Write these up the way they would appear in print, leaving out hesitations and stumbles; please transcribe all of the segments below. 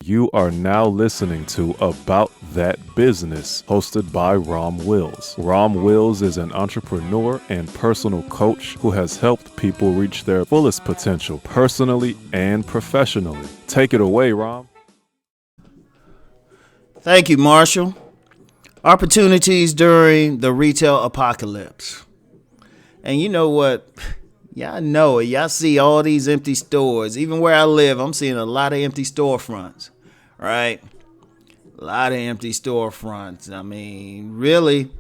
You are now listening to About That Business, hosted by Rom Wills. Rom Wills is an entrepreneur and personal coach who has helped people reach their fullest potential personally and professionally. Take it away, Rom. Thank you, Marshall. Opportunities during the retail apocalypse. And you know what? Y'all know it. Y'all see all these empty stores. Even where I live, I'm seeing a lot of empty storefronts, right? A lot of empty storefronts. I mean, really,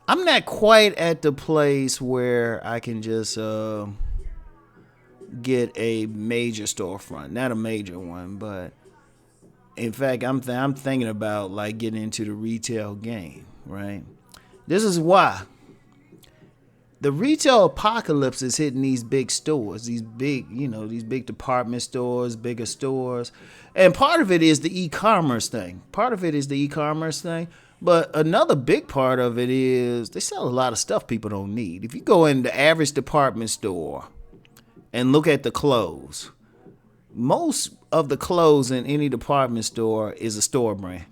I'm not quite at the place where I can just get a major storefront. Not a major one, but in fact, I'm thinking about like getting into the retail game, right? This is why the retail apocalypse is hitting these big stores, these big department stores, bigger stores. And part of it is the e-commerce thing. But another big part of it is they sell a lot of stuff people don't need. If you go in the average department store and look at the clothes, most of the clothes in any department store is a store brand.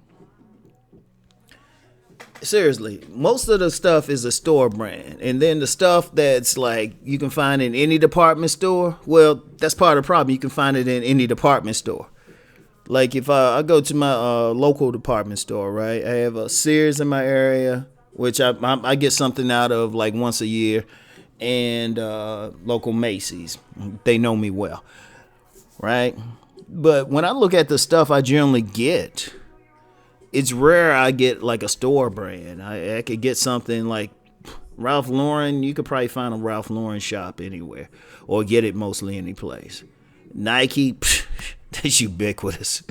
Seriously, most of the stuff is a store brand. And then the stuff that's like you can find in any department store, well, that's part of the problem. You can find it in any department store. Like if I go to my local department store, right? I have a Sears in my area, which I get something out of like once a year, and local Macy's. They know me well, right? But when I look at the stuff I generally get, it's rare I get like a store brand. I could get something like Ralph Lauren. You could probably find a Ralph Lauren shop anywhere or get it mostly any place. Nike, that's ubiquitous.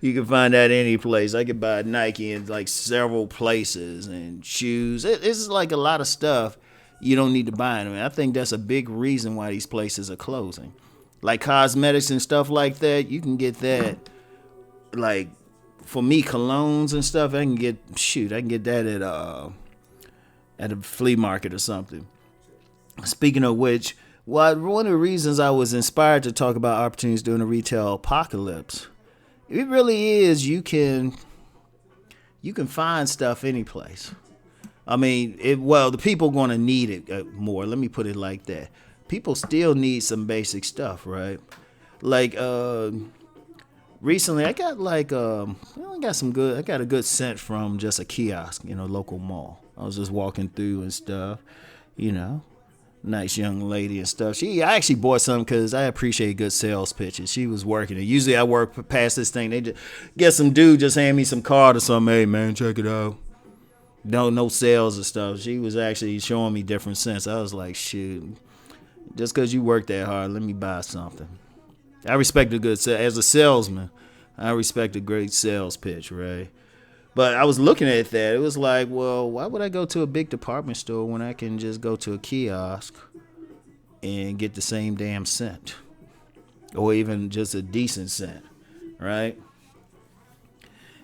You can find that any place. I could buy Nike in like several places, and shoes. It's like a lot of stuff you don't need to buy. I mean, I think that's a big reason why these places are closing. Like cosmetics and stuff like that, you can get that like, for me, colognes and stuff, I can get that at a flea market or something. Speaking of which, one of the reasons I was inspired to talk about opportunities during the retail apocalypse, it really is you can find stuff any place. I mean, the people going to need it more. Let me put it like that. People still need some basic stuff, right? Like recently, I got I got a good scent from just a kiosk, local mall. I was just walking through and stuff, nice young lady and stuff. I actually bought something because I appreciate good sales pitches. She was working it. Usually I work past this thing. They just get some dude just hand me some card or something. Hey man, check it out. No sales and stuff. She was actually showing me different scents. I was like, shoot, just because you work that hard, let me buy something. I respect a good as a salesman. I respect a great sales pitch, right? But I was looking at that. It was like, well, why would I go to a big department store when I can just go to a kiosk and get the same damn scent, or even just a decent scent, right?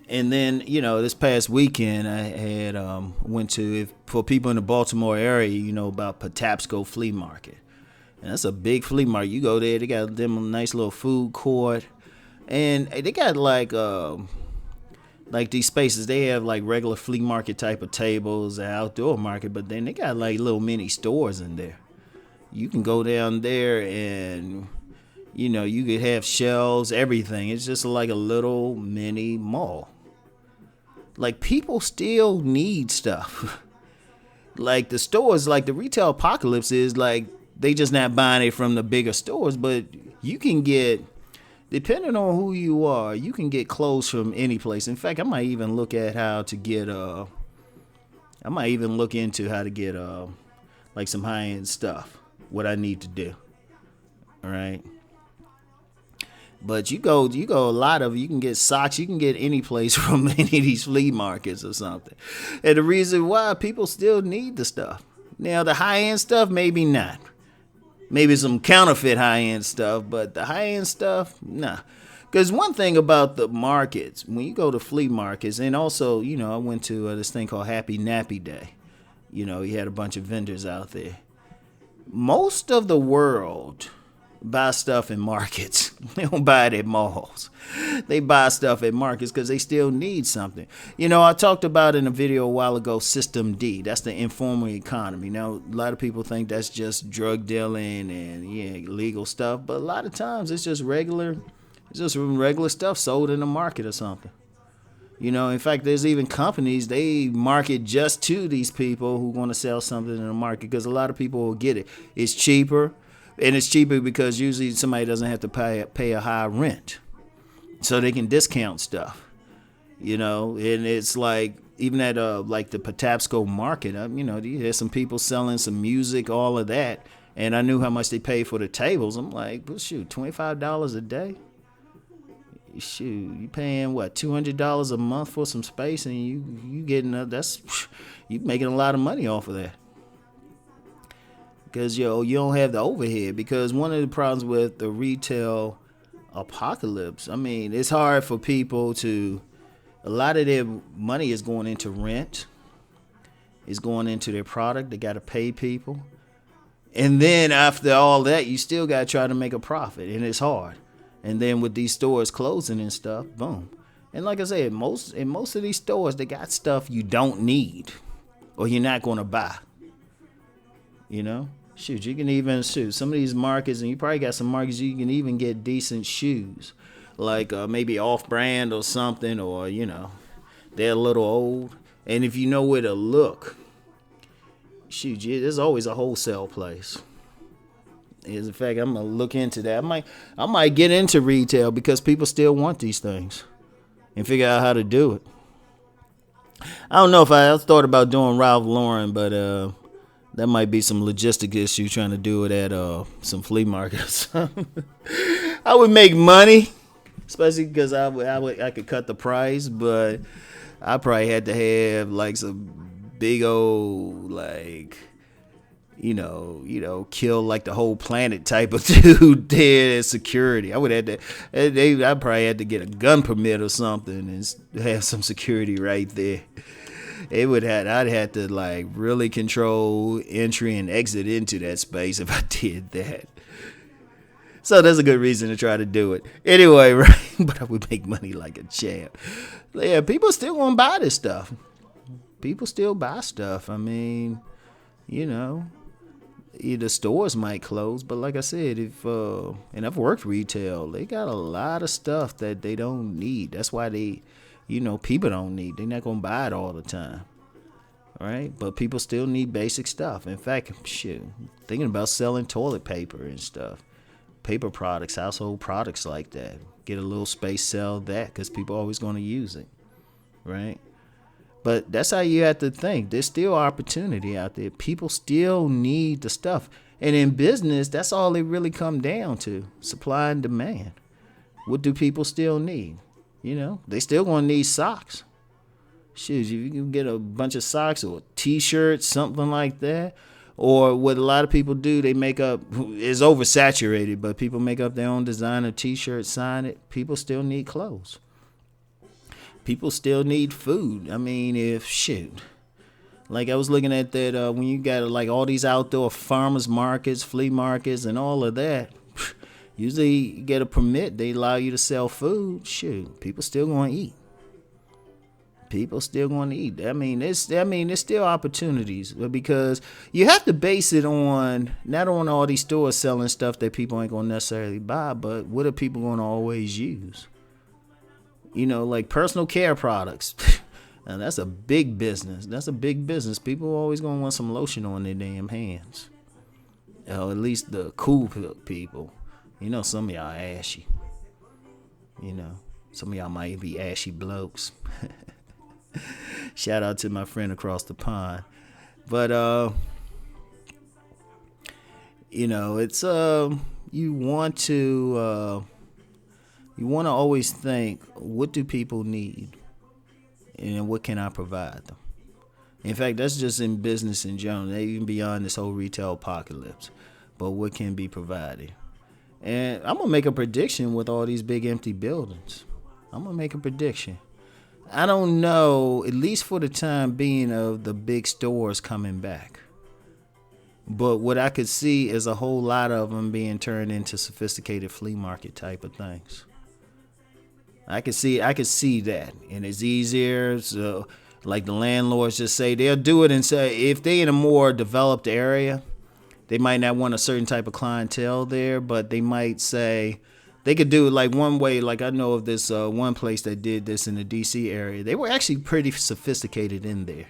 And then, this past weekend I had went to, for people in the Baltimore area, about Patapsco Flea Market. And that's a big flea market. You go there, they got them a nice little food court. And they got like these spaces. They have like regular flea market type of tables, an outdoor market, but then they got like little mini stores in there. You can go down there and, you could have shelves, everything. It's just like a little mini mall. Like people still need stuff. Like the stores, like the retail apocalypse is like, they just not buying it from the bigger stores, but you can get, depending on who you are, you can get clothes from any place. In fact, I might even look into how to get like some high-end stuff, what I need to do. All right. But you can get socks, you can get any place from any of these flea markets or something. And the reason why people still need the stuff. Now, the high-end stuff, maybe not. Maybe some counterfeit high-end stuff, but the high-end stuff, nah. Because one thing about the markets, when you go to flea markets, and also, I went to this thing called Happy Nappy Day. You had a bunch of vendors out there. Most of the world buy stuff in markets. They don't buy it at malls. They buy stuff at markets because they still need something. You know, I talked about in a video a while ago, System D. That's the informal economy. Now, a lot of people think that's just drug dealing and illegal stuff, but a lot of times it's just regular stuff sold in the market or something. You know, in fact, there's even companies, they market just to these people who want to sell something in the market because a lot of people will get it. It's cheaper, and it's cheaper because usually somebody doesn't have to pay a high rent. So they can discount stuff, you know, and it's like even at like the Patapsco market, you know, there's some people selling some music, all of that. And I knew how much they paid for the tables. I'm like, well, shoot, $25 a day? Shoot, you paying what, $200 a month for some space, and you getting you making a lot of money off of that because you don't have the overhead. Because one of the problems with the retail apocalypse, I mean, it's hard for people to. A lot of their money is going into rent. It's going into their product. They got to pay people, and then after all that, you still got to try to make a profit, and it's hard. And then with these stores closing and stuff, boom. And like I said, in most of these stores, they got stuff you don't need or you're not going to buy. You know? Shoot, you can even some of these markets, and you probably got some markets you can even get decent shoes. Like maybe off-brand or something, or, you know, they're a little old. And if you know where to look, shoot, there's always a wholesale place. In fact, I'm gonna look into that. I might get into retail because people still want these things and figure out how to do it. I don't know if I thought about doing Ralph Lauren, but that might be some logistic issue trying to do it at some flea markets. I would make money, especially because I could cut the price, but I probably had to have like some big old like. You know, kill like the whole planet type of dude there as security. I would have to, I probably had to get a gun permit or something and have some security right there. I'd have to like really control entry and exit into that space if I did that. So that's a good reason to try to do it. Anyway, right? But I would make money like a champ. Yeah, people still want to buy this stuff. People still buy stuff. I mean, you know. The stores might close, but like I said, and I've worked retail, they got a lot of stuff that they don't need. That's why people don't need. They're not gonna buy it all the time, right? But people still need basic stuff. In fact, thinking about selling toilet paper and stuff, paper products, household products like that. Get a little space, sell that, because people are always gonna use it, right? But that's how you have to think. There's still opportunity out there. People still need the stuff. And in business, that's all it really come down to, supply and demand. What do people still need? You know, they still going to need socks. Shoot, you can get a bunch of socks or T-shirts, something like that. Or what a lot of people do, they make up, it's oversaturated, but people make up their own designer T-shirt, sign it. People still need clothes. People still need food. I mean, like I was looking at that when you got like all these outdoor farmers markets, flea markets, and all of that. Usually you get a permit, they allow you to sell food. Shoot, people still going to eat. People still going to eat. I mean, there's still opportunities because you have to base it on not on all these stores selling stuff that people ain't going to necessarily buy, but what are people going to always use? You know, like personal care products. And that's a big business. People are always going to want some lotion on their damn hands. Or at least the cool people. You know, some of y'all are ashy. You know, some of y'all might be ashy blokes. Shout out to my friend across the pond. But, you know, it's, you want to always think, what do people need? And what can I provide them? In fact, that's just in business in general, even beyond this whole retail apocalypse. But what can be provided? And I'm going to make a prediction with all these big empty buildings. I'm going to make a prediction. I don't know, at least for the time being, of the big stores coming back. But what I could see is a whole lot of them being turned into sophisticated flea market type of things. I could see that, and it's easier. So, like the landlords just say they'll do it, and say if they in a more developed area, they might not want a certain type of clientele there, but they might say they could do it like one way. Like I know of this one place that did this in the DC area. They were actually pretty sophisticated in there.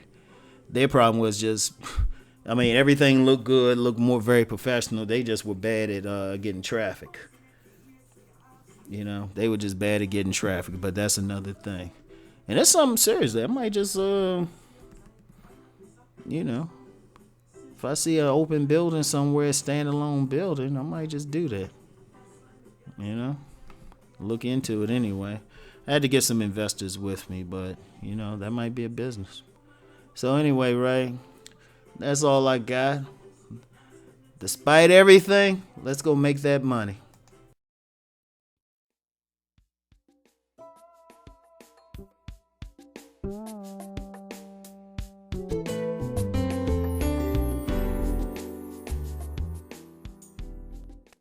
Their problem was just, I mean, everything looked good, looked more very professional. They just were bad at getting traffic. You know, they were just bad at getting traffic, but that's another thing. And that's something serious. I might just, you know, if I see an open building somewhere, a standalone building, I might just do that. You know, look into it anyway. I had to get some investors with me, but, you know, that might be a business. So anyway, Ray, that's all I got. Despite everything, let's go make that money.